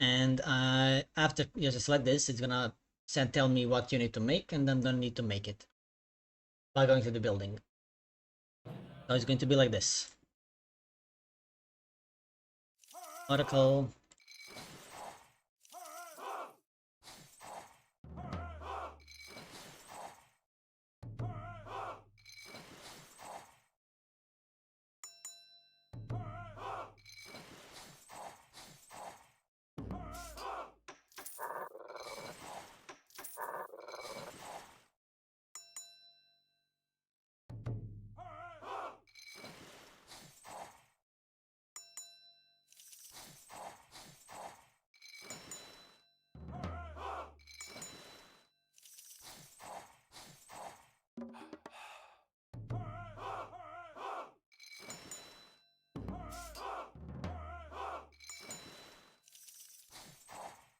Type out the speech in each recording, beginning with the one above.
And after you just select this, it's gonna tell me what you need to make, and then don't need to make it by going to the building. So it's going to be like this. Oracle.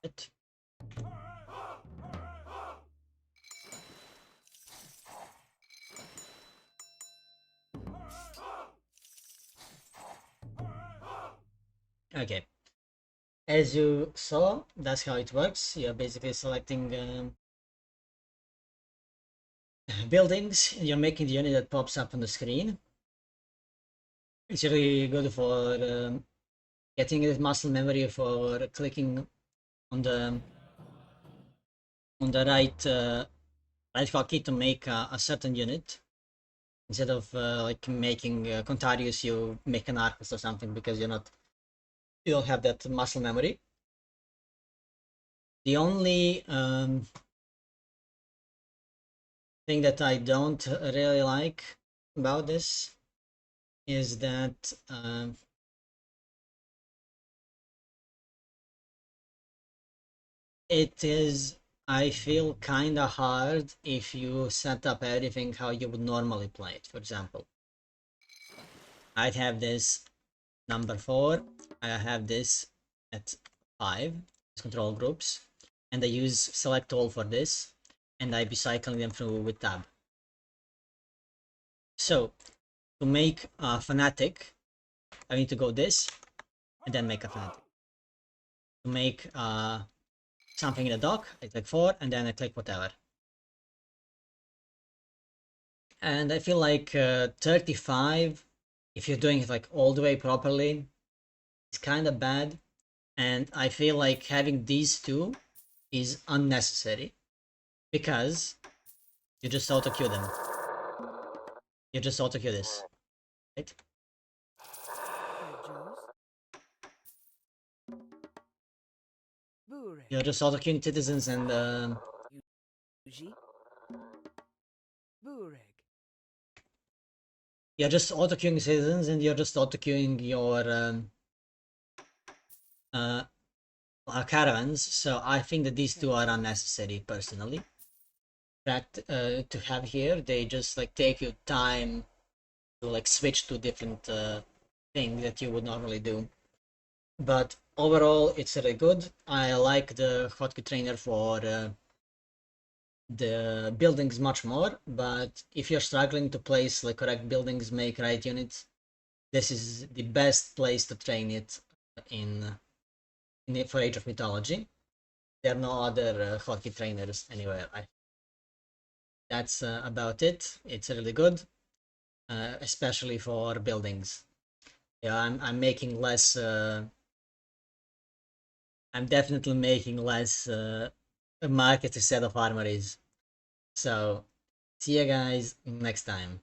It. Okay. As you saw, that's how it works. You're basically selecting buildings. You're making the unit that pops up on the screen. It's really good for getting this muscle memory for clicking on the right hotkey to make a certain unit instead of like making Contarius. You make an Arcus or something because you don't have that muscle memory. The only thing that I don't really like about this is that it is, I feel, kinda hard if you set up everything how you would normally play it. For example, I'd have this number 4, I have this at 5, control groups, and I use select all for this, and I be cycling them through with tab. So to make a fanatic, I need to go this, and then make a fanatic. To make something in the dock, I click 4, and then I click whatever. And I feel like 35, if you're doing it like all the way properly, it's kind of bad. And I feel like having these two is unnecessary because you just auto queue them. You just auto queue this, right? You're just auto queuing citizens and you're just auto queuing citizens and you're just auto queuing your caravans. So I think that these two are unnecessary personally. That to have here, they just like take you time to like switch to different things that you would normally do. But overall, it's really good. I like the Hotkey Trainer for the buildings much more. But if you're struggling to place like correct buildings, make right units, this is the best place to train it for Age of Mythology. There are no other Hotkey Trainers anywhere. That's about it. It's really good, especially for buildings. Yeah, I'm making less. I'm definitely making less market to set of armories. So see you guys next time.